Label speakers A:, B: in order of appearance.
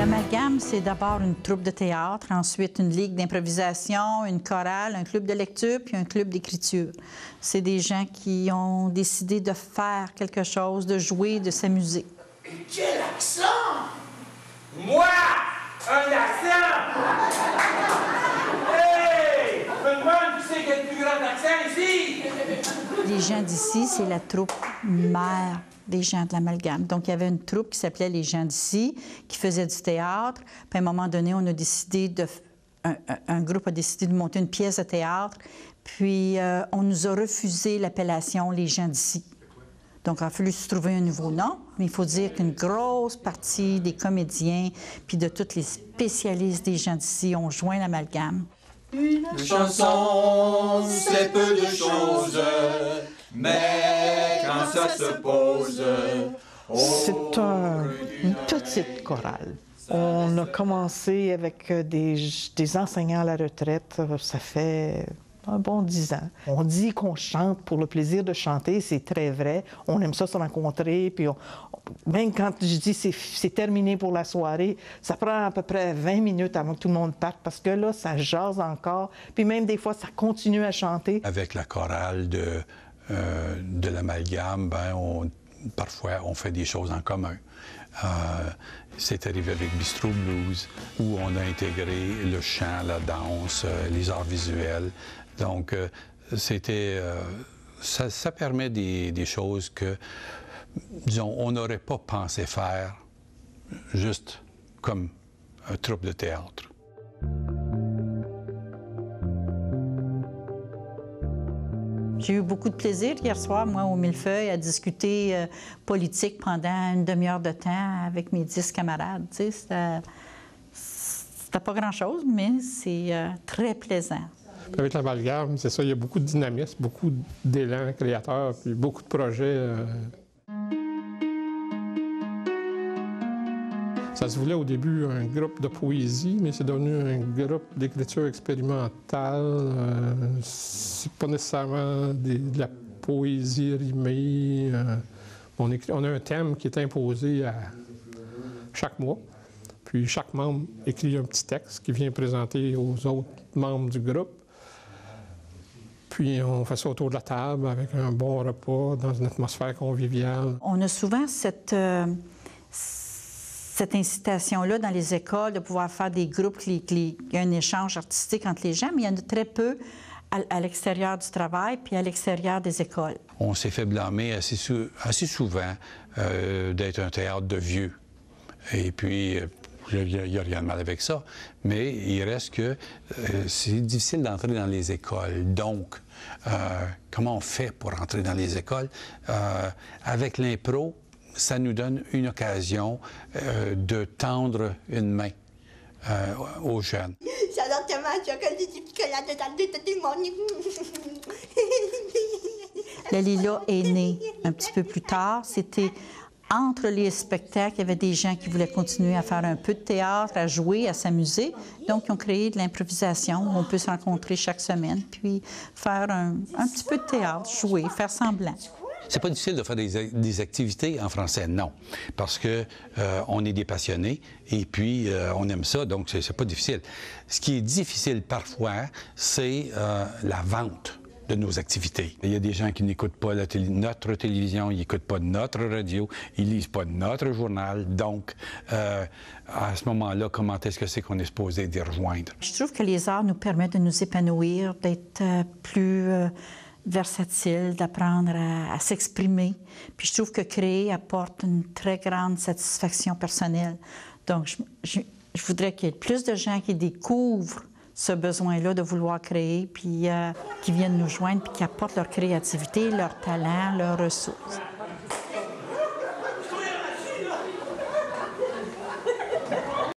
A: L'Amalgame, c'est d'abord une troupe de théâtre, ensuite une ligue d'improvisation, une chorale, un club de lecture, puis un club d'écriture. C'est des gens qui ont décidé de faire quelque chose, de jouer, de s'amuser.
B: Quel accent! Moi! Un accent! Hey! Je me demande qui c'est qui a le plus grand accent ici!
A: Les gens d'ici, c'est la troupe mère des gens de l'Amalgame. Donc, il y avait une troupe qui s'appelait Les gens d'ici, qui faisait du théâtre. Puis, à un moment donné, on a décidé de... Un groupe a décidé de monter une pièce de théâtre. Puis, on nous a refusé l'appellation Les gens d'ici. Donc, il a fallu se trouver un nouveau nom. Mais il faut dire qu'une grosse partie des comédiens puis de tous les spécialistes des gens d'ici ont joint l'Amalgame.
C: Une chanson, c'est peu de choses, mais quand ça se pose...
D: C'est une petite chorale. On a commencé avec des enseignants à la retraite, ça fait un bon 10 ans. On dit qu'on chante pour le plaisir de chanter, c'est très vrai. On aime ça se rencontrer, puis même quand je dis c'est terminé pour la soirée, ça prend à peu près 20 minutes avant que tout le monde parte, parce que là, ça jase encore. Puis même des fois, ça continue à chanter.
E: Avec la chorale de l'Amalgame, parfois, on fait des choses en commun. C'est arrivé avec Bistro Blues, où on a intégré le chant, la danse, les arts visuels. Donc, ça permet des choses que, disons, on n'aurait pas pensé faire juste comme un troupe de théâtre.
A: J'ai eu beaucoup de plaisir hier soir, moi, au Millefeuille, à discuter politique pendant une demi-heure de temps avec mes 10 camarades. Tu sais, c'était pas grand-chose, mais c'est très plaisant.
F: Avec l'Amalgame, c'est ça, il y a beaucoup de dynamisme, beaucoup d'élan créateur, puis beaucoup de projets. Ça se voulait au début un groupe de poésie, mais c'est devenu un groupe d'écriture expérimentale. C'est pas nécessairement de la poésie rimée. On a un thème qui est imposé à chaque mois. Puis chaque membre écrit un petit texte qui vient présenter aux autres membres du groupe. Puis on fait ça autour de la table avec un bon repas, dans une atmosphère conviviale.
A: On a souvent cette incitation-là dans les écoles de pouvoir faire des groupes, il y a un échange artistique entre les gens, mais il y en a très peu à l'extérieur du travail puis à l'extérieur des écoles.
E: On s'est fait blâmer assez souvent d'être un théâtre de vieux. Et puis, il n'y a rien de mal avec ça, mais il reste que c'est difficile d'entrer dans les écoles. Donc, comment on fait pour entrer dans les écoles? Avec l'impro, ça nous donne une occasion de tendre une main aux jeunes.
G: J'adore tellement le chocolat du picolade de tout le monde.
A: La Lila est née un petit peu plus tard. C'était entre les spectacles, il y avait des gens qui voulaient continuer à faire un peu de théâtre, à jouer, à s'amuser. Donc, ils ont créé de l'improvisation où on peut se rencontrer chaque semaine, puis faire un petit peu de théâtre, jouer, faire semblant.
E: C'est pas difficile de faire des activités en français, non. Parce que on est des passionnés et puis on aime ça, donc c'est pas difficile. Ce qui est difficile parfois, c'est la vente de nos activités. Il y a des gens qui n'écoutent pas notre télévision, ils n'écoutent pas notre radio, ils lisent pas notre journal. Donc, à ce moment-là, comment est-ce que c'est qu'on est supposé les rejoindre?
A: Je trouve que les arts nous permettent de nous épanouir, d'être plus versatile, d'apprendre à s'exprimer. Puis je trouve que créer apporte une très grande satisfaction personnelle. Donc, je voudrais qu'il y ait plus de gens qui découvrent ce besoin-là de vouloir créer, puis qui viennent nous joindre, puis qui apportent leur créativité, leur talent, leurs ressources.